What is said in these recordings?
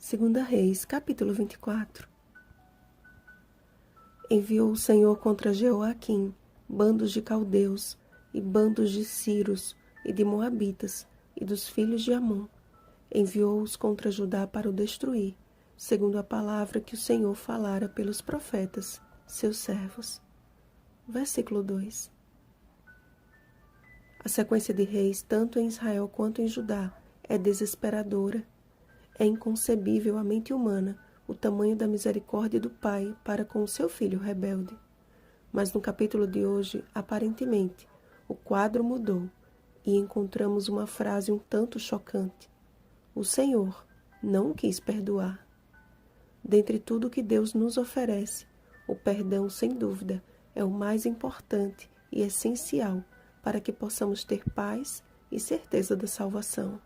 Segunda Reis, capítulo 24. Enviou o Senhor contra Jeoaquim bandos de caldeus e bandos de sírios e de moabitas e dos filhos de Amon. Enviou-os contra Judá para o destruir, segundo a palavra que o Senhor falara pelos profetas, seus servos. Versículo 2. A sequência de reis, tanto em Israel quanto em Judá, é desesperadora. É inconcebível à mente humana o tamanho da misericórdia do Pai para com o seu filho rebelde. Mas no capítulo de hoje, aparentemente, o quadro mudou e encontramos uma frase um tanto chocante. O Senhor não quis perdoar. Dentre tudo que Deus nos oferece, o perdão, sem dúvida, é o mais importante e essencial para que possamos ter paz e certeza da salvação.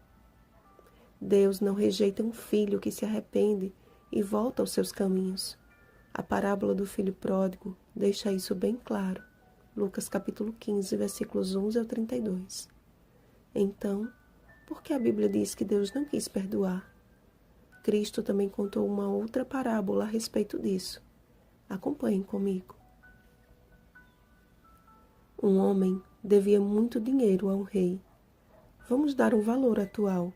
Deus não rejeita um filho que se arrepende e volta aos seus caminhos. A parábola do filho pródigo deixa isso bem claro. Lucas capítulo 15, versículos 11 ao 32. Então, por que a Bíblia diz que Deus não quis perdoar? Cristo também contou uma outra parábola a respeito disso. Acompanhem comigo. Um homem devia muito dinheiro a um rei. Vamos dar um valor atual.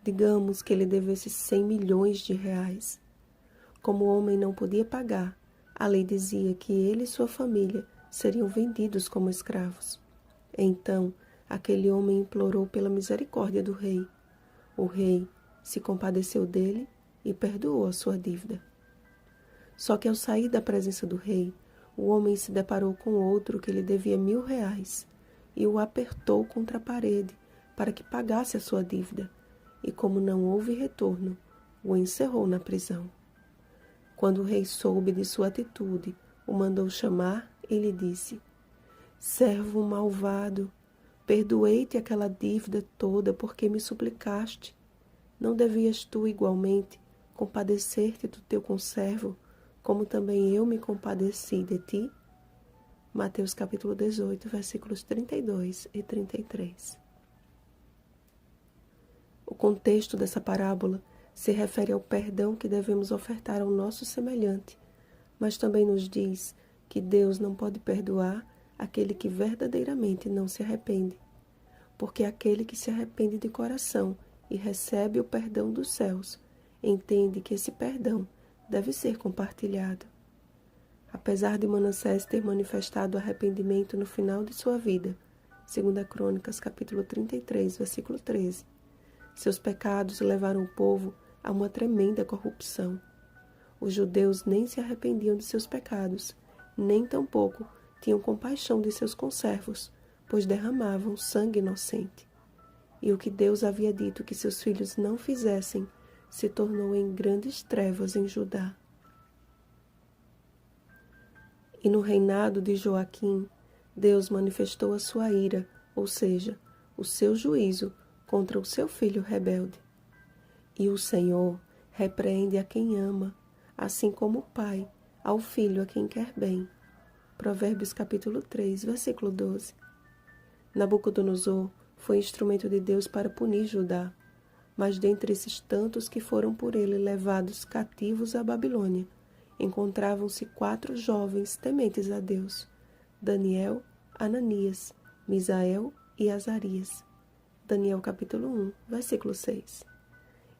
Digamos que ele devesse 100 milhões de reais. Como o homem não podia pagar, a lei dizia que ele e sua família seriam vendidos como escravos. Então, aquele homem implorou pela misericórdia do rei. O rei se compadeceu dele e perdoou a sua dívida. Só que ao sair da presença do rei, o homem se deparou com outro que lhe devia 1.000 reais e o apertou contra a parede para que pagasse a sua dívida. E como não houve retorno, o encerrou na prisão. Quando o rei soube de sua atitude, o mandou chamar e lhe disse: Servo malvado, perdoei-te aquela dívida toda porque me suplicaste. Não devias tu, igualmente, compadecer-te do teu conservo, como também eu me compadeci de ti? Mateus capítulo 18, versículos 32 e 33. O contexto dessa parábola se refere ao perdão que devemos ofertar ao nosso semelhante, mas também nos diz que Deus não pode perdoar aquele que verdadeiramente não se arrepende, porque aquele que se arrepende de coração e recebe o perdão dos céus, entende que esse perdão deve ser compartilhado. Apesar de Manassés ter manifestado arrependimento no final de sua vida, 2 Crônicas capítulo 33, versículo 13, seus pecados levaram o povo a uma tremenda corrupção. Os judeus nem se arrependiam de seus pecados, nem tampouco tinham compaixão de seus conservos, pois derramavam sangue inocente. E o que Deus havia dito que seus filhos não fizessem se tornou em grandes trevas em Judá. E no reinado de Joaquim, Deus manifestou a sua ira, ou seja, o seu juízo contra o seu filho rebelde. E o Senhor repreende a quem ama, assim como o pai ao filho a quem quer bem. Provérbios capítulo 3, versículo 12. Nabucodonosor foi instrumento de Deus para punir Judá, mas dentre esses tantos que foram por ele levados cativos à Babilônia, encontravam-se 4 jovens tementes a Deus: Daniel, Ananias, Misael e Azarias. Daniel capítulo 1, versículo 6.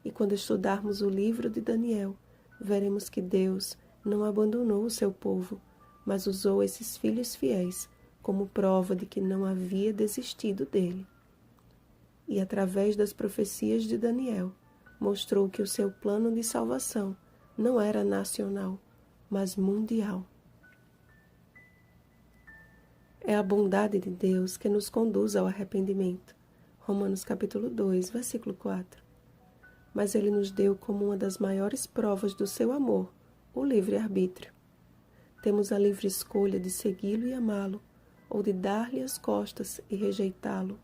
E quando estudarmos o livro de Daniel, veremos que Deus não abandonou o seu povo, mas usou esses filhos fiéis como prova de que não havia desistido dele. E através das profecias de Daniel, mostrou que o seu plano de salvação não era nacional, mas mundial. É a bondade de Deus que nos conduz ao arrependimento. Romanos capítulo 2, versículo 4. Mas ele nos deu como uma das maiores provas do seu amor, o livre-arbítrio. Temos a livre escolha de segui-lo e amá-lo, ou de dar-lhe as costas e rejeitá-lo.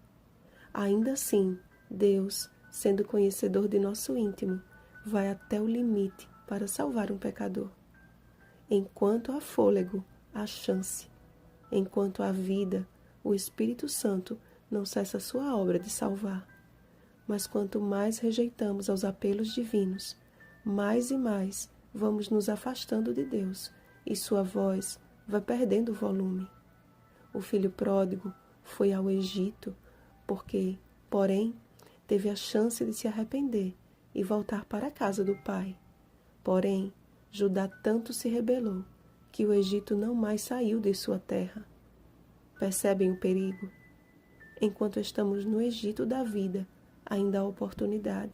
Ainda assim, Deus, sendo conhecedor de nosso íntimo, vai até o limite para salvar um pecador. Enquanto há fôlego, há chance. Enquanto há vida, o Espírito Santo não cessa sua obra de salvar. Mas quanto mais rejeitamos aos apelos divinos, mais e mais vamos nos afastando de Deus e sua voz vai perdendo o volume. O filho pródigo foi ao Egito porque, porém, teve a chance de se arrepender e voltar para a casa do pai. Porém, Judá tanto se rebelou que o Egito não mais saiu de sua terra. Percebem o perigo? Enquanto estamos no Egito da vida, ainda há oportunidade.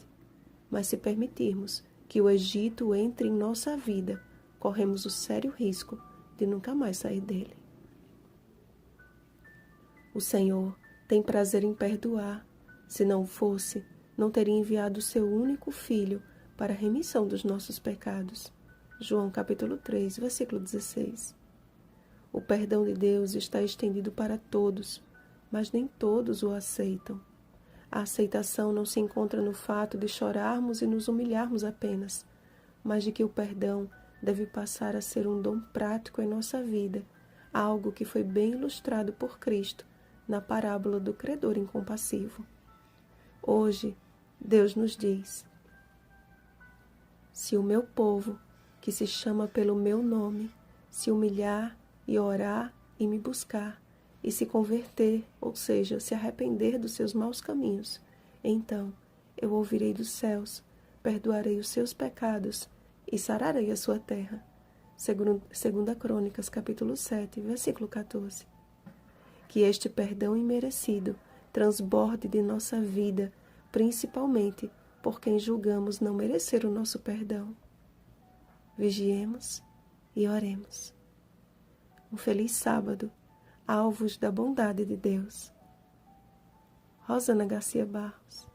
Mas se permitirmos que o Egito entre em nossa vida, corremos o sério risco de nunca mais sair dele. O Senhor tem prazer em perdoar. Se não fosse, não teria enviado o seu único Filho para a remissão dos nossos pecados. João capítulo 3, versículo 16. O perdão de Deus está estendido para todos, mas nem todos o aceitam. A aceitação não se encontra no fato de chorarmos e nos humilharmos apenas, mas de que o perdão deve passar a ser um dom prático em nossa vida, algo que foi bem ilustrado por Cristo na parábola do credor incompassivo. Hoje, Deus nos diz: se o meu povo, que se chama pelo meu nome, se humilhar e orar e me buscar, e se converter, ou seja, se arrepender dos seus maus caminhos, então eu ouvirei dos céus, perdoarei os seus pecados e sararei a sua terra. Segunda Crônicas, capítulo 7, versículo 14. Que este perdão imerecido transborde de nossa vida, principalmente por quem julgamos não merecer o nosso perdão. Vigiemos e oremos. Um feliz sábado, alvos da bondade de Deus. Rosana Garcia Barros.